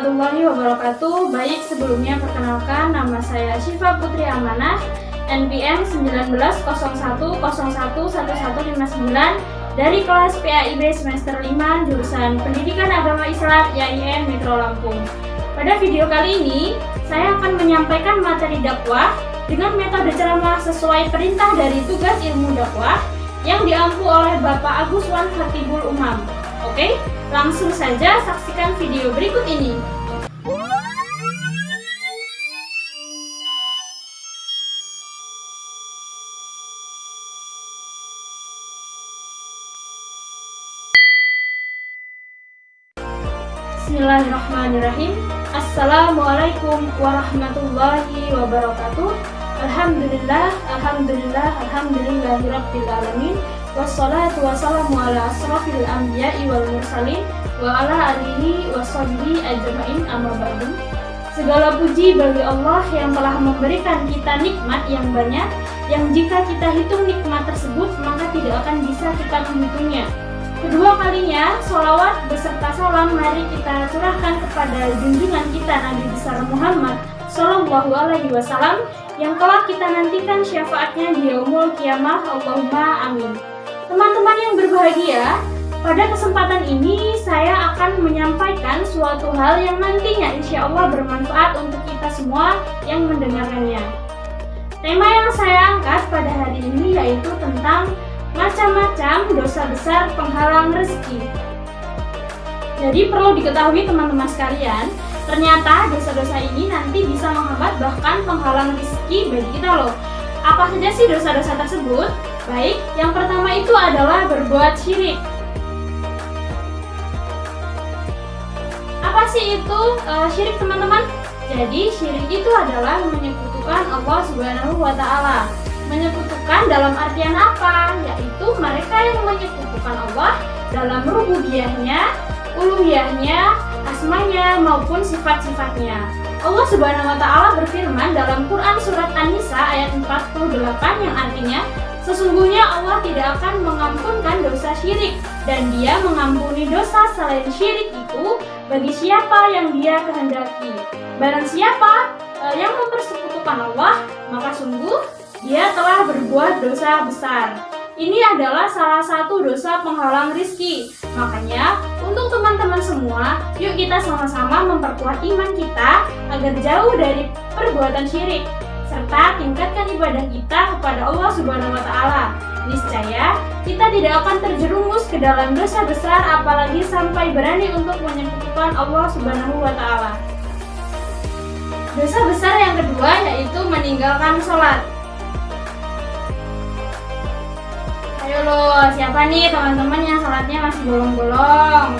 warahmatullahi wabarakatuh. Baik, sebelumnya perkenalkan, nama saya Syifa Putri Amanah, NPM 1901011159 dari kelas PAIB semester 5 jurusan Pendidikan Agama Islam YIM Metro Lampung. Pada video kali ini, saya akan menyampaikan materi dakwah dengan metode ceramah sesuai perintah dari tugas ilmu dakwah yang diampu oleh Bapak Agus Wan Khatibul Umam. Oke, langsung saja saksikan video berikut ini. Bismillahirrahmanirrahim. Assalamualaikum warahmatullahi wabarakatuh. Alhamdulillahirabbil alamin. Wassalatu wassalamu ala asrofil anbiya'i wal mursalin wa ala alihi washabihi ajma'in, amma ba'du. Segala puji bagi Allah yang telah memberikan kita nikmat yang banyak, yang jika kita hitung nikmat tersebut maka tidak akan bisa kita menghitungnya. Kedua kalinya, sholawat beserta salam mari kita curahkan kepada junjungan kita Nabi besar Muhammad Sallallahu Alaihi Wasallam yang kelak kita nantikan syafaatnya di yaumul qiyamah. Allahumma amin. Teman-teman yang berbahagia, pada kesempatan ini saya akan menyampaikan suatu hal yang nantinya insya Allah bermanfaat untuk kita semua yang mendengarkannya. Tema yang saya angkat pada hari ini yaitu tentang macam-macam dosa besar penghalang rezeki. Jadi perlu diketahui teman-teman sekalian, ternyata dosa-dosa ini nanti bisa menghambat bahkan penghalang rezeki bagi kita loh. Apa saja sih dosa-dosa tersebut? Baik, yang pertama itu adalah berbuat syirik. Apa sih itu syirik teman-teman? Jadi syirik itu adalah menyekutukan Allah Subhanahu wa Ta'ala. Menyekutukan dalam artian apa? Yaitu mereka yang menyekutukan Allah dalam rububiyahnya, uluhiyahnya, asmanya maupun sifat-sifatnya. Allah Subhanahu wa Ta'ala berfirman dalam Quran surat An-Nisa ayat 48 yang artinya, sesungguhnya Allah tidak akan mengampunkan dosa syirik dan Dia mengampuni dosa selain syirik itu bagi siapa yang Dia kehendaki. Barang siapa yang mempersekutukan Allah, maka sungguh dia telah berbuat dosa besar. Ini adalah salah satu dosa penghalang rizki. Makanya, untuk teman-teman semua, yuk kita sama-sama memperkuat iman kita agar jauh dari perbuatan syirik, serta tingkatkan ibadah kita kepada Allah Subhanahu wa Ta'ala. Niscaya, kita tidak akan terjerumus ke dalam dosa besar, apalagi sampai berani untuk menyekutukan Allah Subhanahu wa Ta'ala. Dosa besar yang kedua yaitu meninggalkan sholat. Ayo loh, siapa nih teman-teman yang sholatnya masih bolong-bolong?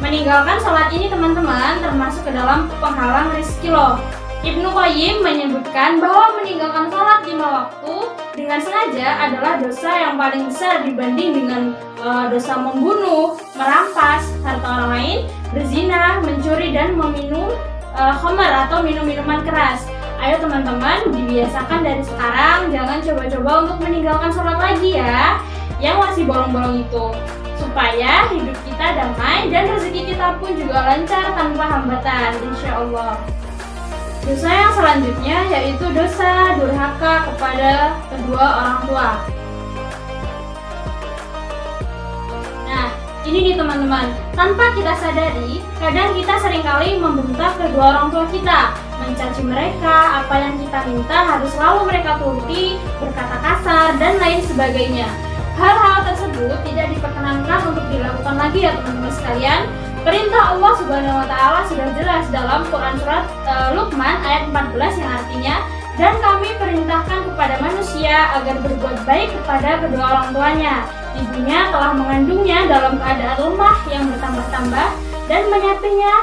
Meninggalkan sholat ini teman-teman termasuk ke dalam penghalang rezeki loh. Ibnu Qayyim menyebutkan bahwa meninggalkan sholat 5 waktu dengan sengaja adalah dosa yang paling besar dibanding dengan dosa membunuh, merampas harta orang lain, berzina, mencuri, dan meminum khamar atau minum-minuman keras. Ayo teman-teman, dibiasakan dari sekarang, jangan coba-coba untuk meninggalkan sholat lagi ya, yang masih bolong-bolong itu, supaya hidup kita damai dan rezeki kita pun juga lancar tanpa hambatan, insya Allah. Dosa yang selanjutnya yaitu dosa durhaka kepada kedua orang tua. Nah, ini nih teman-teman, tanpa kita sadari, kadang kita seringkali membentak kedua orang tua kita, mencaci mereka, apa yang kita minta harus selalu mereka turuti, berkata kasar, dan lain sebagainya. Hal-hal tersebut tidak diperkenankan untuk dilakukan lagi ya teman-teman sekalian. Perintah Allah Subhanahu wa Ta'ala sudah jelas dalam Quran surat Luqman ayat 14 yang artinya, dan kami perintahkan kepada manusia agar berbuat baik kepada kedua orang tuanya. Ibunya telah mengandungnya dalam keadaan lemah yang bertambah-tambah dan menyapihnya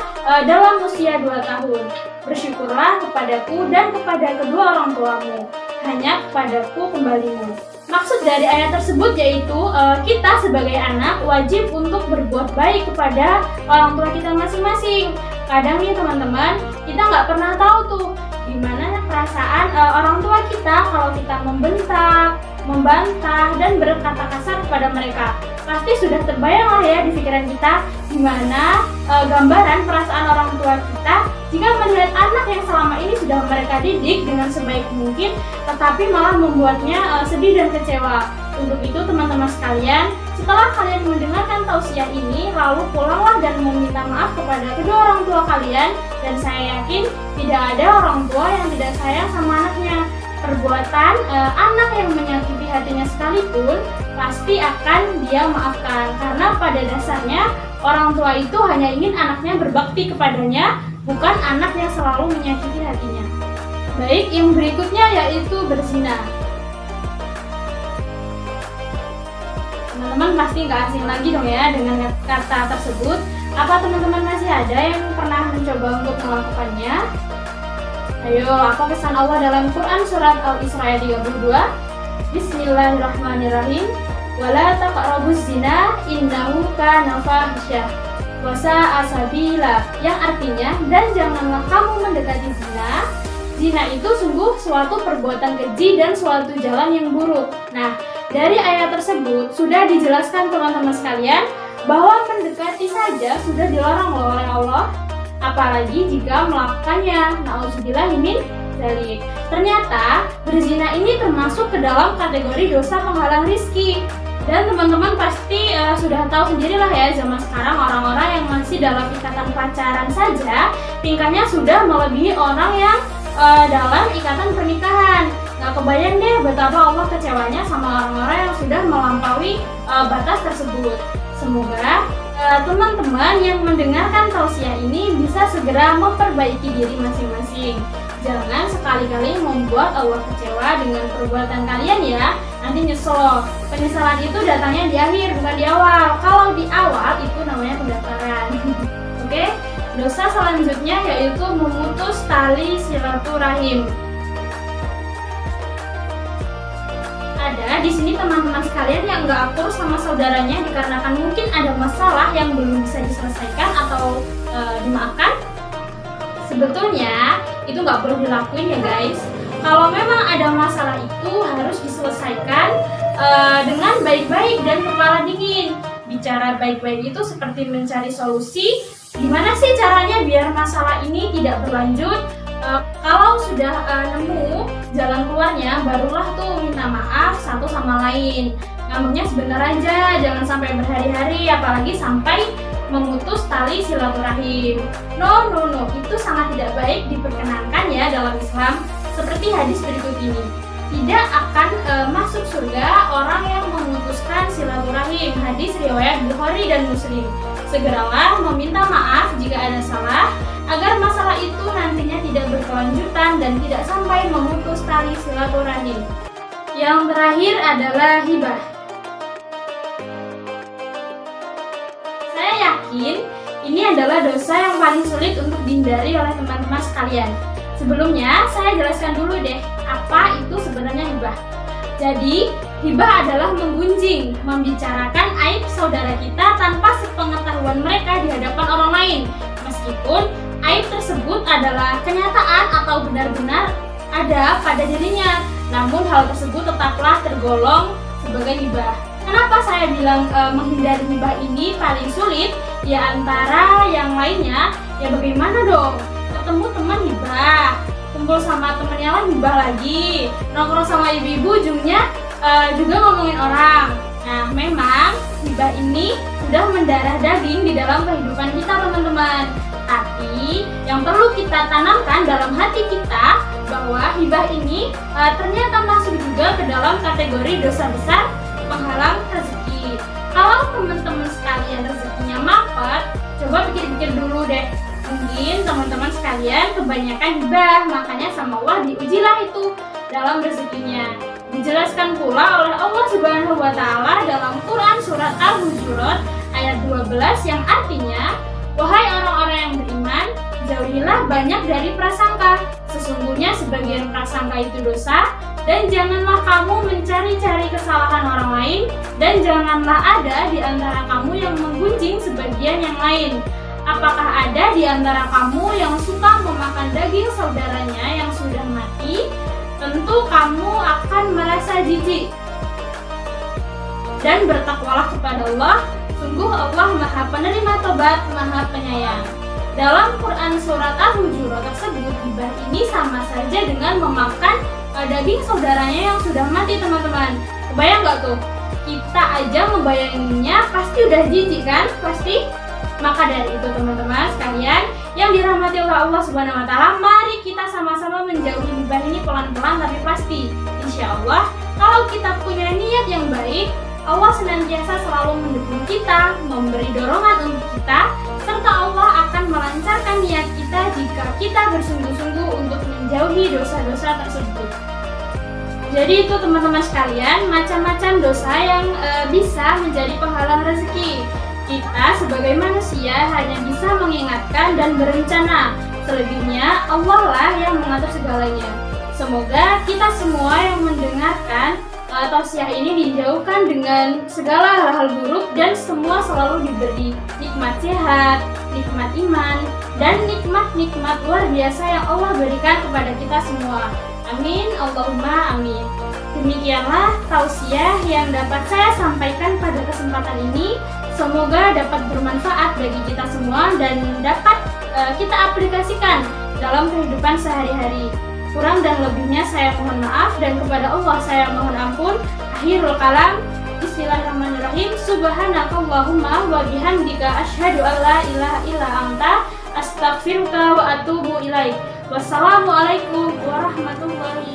dalam usia 2 tahun. Bersyukurlah kepadaku dan kepada kedua orang tuamu, hanya kepadaku kembalimu. Maksud dari ayat tersebut yaitu kita sebagai anak wajib untuk berbuat baik kepada orang tua kita masing-masing. Kadang nih teman-teman, kita nggak pernah tahu tuh gimana perasaan orang tua kita kalau kita membentak, membantah, dan berkata kasar kepada mereka. Pasti sudah terbayang lah ya di pikiran kita gimana gambaran perasaan orang tua kita jika melihat anak yang selama ini sudah mereka didik dengan sebaik mungkin, tetapi malah membuatnya sedih dan kecewa. Untuk itu teman-teman sekalian, setelah kalian mendengarkan tausiah ini, lalu pulanglah dan meminta maaf kepada kedua orang tua kalian, dan saya yakin tidak ada orang tua yang tidak sayang sama anaknya. Perbuatan anak yang menyakiti hatinya sekalipun pasti akan dia maafkan, karena pada dasarnya orang tua itu hanya ingin anaknya berbakti kepadanya, bukan anak yang selalu menyakiti hatinya. Baik, yang berikutnya yaitu berzina. Teman-teman pasti nggak asing lagi dong ya dengan kata tersebut. Apa teman-teman masih ada yang pernah mencoba untuk melakukannya? Ayo, apa pesan Allah dalam Quran surat Al-Isra ayat 32? Bismillahirrahmanirrahim. Wala taqrabuz zina innahu kana fahisyah wa sa'a sabila, yang artinya, dan janganlah kamu mendekati zina. Zina itu sungguh suatu perbuatan keji dan suatu jalan yang buruk. Nah, dari ayat tersebut sudah dijelaskan teman-teman sekalian bahwa mendekati saja sudah dilarang oleh Allah, apalagi jika melakukannya. Nauzubillah min dzalik. Ternyata berzina ini termasuk ke dalam kategori dosa penghalang rizki. Dan teman-teman pasti sudah tahu sendirilah ya, zaman sekarang orang-orang yang masih dalam ikatan pacaran saja tingkahnya sudah melebihi orang yang dalam ikatan pernikahan. Gak kebayang deh betapa Allah kecewanya sama orang-orang yang sudah melampaui batas tersebut. Semoga teman-teman yang mendengarkan tausiah ini bisa segera memperbaiki diri masing-masing. Jangan sekali-kali membuat Allah kecewa dengan perbuatan kalian ya. Nanti nyesel. Penyesalan itu datangnya di akhir, bukan di awal. Kalau di awal itu namanya pendaftaran. Oke? Dosa selanjutnya yaitu memutus tali silaturahim. Ada di sini teman-teman sekalian yang nggak akur sama saudaranya dikarenakan mungkin ada masalah yang belum bisa diselesaikan atau dimaafkan. Sebetulnya itu nggak perlu dilakuin ya guys. Kalau memang ada masalah itu harus diselesaikan dengan baik-baik dan kepala dingin. Bicara baik-baik itu seperti mencari solusi. Gimana sih caranya biar masalah ini tidak berlanjut? Kalau sudah nemu jalan keluarnya, barulah tuh minta maaf satu sama lain. Ngomongnya sebentar aja, jangan sampai berhari-hari, apalagi sampai memutus tali silaturahim. No, itu sangat tidak baik diperkenankan ya dalam Islam. Seperti hadis berikut ini, tidak akan masuk surga orang yang memutuskan silaturahim. Hadis riwayat Bukhari dan Muslim. Segeralah meminta maaf jika ada salah, agar masalah itu nantinya tidak berkelanjutan dan tidak sampai memutus tali silaturahim. Yang terakhir adalah hibah. Saya yakin ini adalah dosa yang paling sulit untuk dihindari oleh teman-teman sekalian. Sebelumnya, saya jelaskan dulu deh, apa itu sebenarnya hibah. Jadi, hibah adalah menggunjing, membicarakan aib saudara kita tanpa sepengetahuan mereka di hadapan orang lain. Meskipun aib tersebut adalah kenyataan atau benar-benar ada pada dirinya, namun hal tersebut tetaplah tergolong sebagai hibah. Kenapa saya bilang menghindari hibah ini paling sulit? Ya antara yang lainnya, ya bagaimana dong? Ketemu teman hibah, kumpul sama temennya lah hibah lagi, nongkrong sama ibu-ibu ujungnya juga ngomongin orang. Nah, memang hibah ini sudah mendarah daging di dalam kehidupan kita teman-teman. Tapi yang perlu kita tanamkan dalam hati kita bahwa hibah ini ternyata masuk juga ke dalam kategori dosa besar penghalang rezeki. Kalau teman-teman sekalian rezekinya mampet, coba pikir-pikir dulu deh. Mungkin teman-teman sekalian kebanyakan hibah, makanya sama Allah diujilah itu dalam rezekinya. Dijelaskan pula oleh Allah Subhanahu wa Ta'ala dalam Quran surat Al-Hujurat ayat 12 yang artinya, wahai orang-orang yang beriman, jauhilah banyak dari prasangka. Sesungguhnya sebagian prasangka itu dosa, dan janganlah kamu mencari-cari kesalahan orang lain, dan janganlah ada di antara kamu yang menggunjing sebagian yang lain. Apakah ada di antara kamu yang suka memakan daging saudaranya yang sudah mati? Tentu kamu akan merasa jijik. dan bertakwalah kepada Allah. Sungguh Allah Maha Penerima Tobat, Maha Penyayang. Dalam Quran Surat Al-Hujurat tersebut, gibah ini sama saja dengan memakan daging saudaranya yang sudah mati, teman-teman. Kebayang nggak tuh? Kita aja ngebayanginnya pasti udah jijik kan? Pasti. Maka dari itu teman-teman sekalian yang dirahmati oleh Allah Subhanahu wa taala, mari kita sama-sama menjauhi gibah ini pelan-pelan tapi pasti. Insya Allah kalau kita punya niat yang baik, Allah senantiasa selalu mendukung kita, memberi dorongan untuk kita, serta Allah akan melancarkan niat kita jika kita bersungguh-sungguh untuk menjauhi dosa-dosa tersebut. Jadi itu teman-teman sekalian, macam-macam dosa yang bisa menjadi penghalang rezeki. Kita sebagai manusia hanya bisa mengingatkan dan berencana. Selebihnya Allah lah yang mengatur segalanya. Semoga kita semua yang mendengarkan tausiah ini dijauhkan dengan segala hal buruk dan semua selalu diberi nikmat sehat, nikmat iman, dan nikmat-nikmat luar biasa yang Allah berikan kepada kita semua. Amin, Allahumma amin. Demikianlah tausiah yang dapat saya sampaikan pada kesempatan ini. Semoga dapat bermanfaat bagi kita semua dan dapat kita aplikasikan dalam kehidupan sehari-hari. Kurang dan lebihnya saya mohon maaf dan kepada Allah saya mohon ampun. Akhirul kalam. Bismillahirrahmanirrahim. Subhanakallahumma wa bihamdika asyhadu an la ilaha illa anta astaghfiruka wa atubu ilaik. Wassalamualaikum warahmatullahi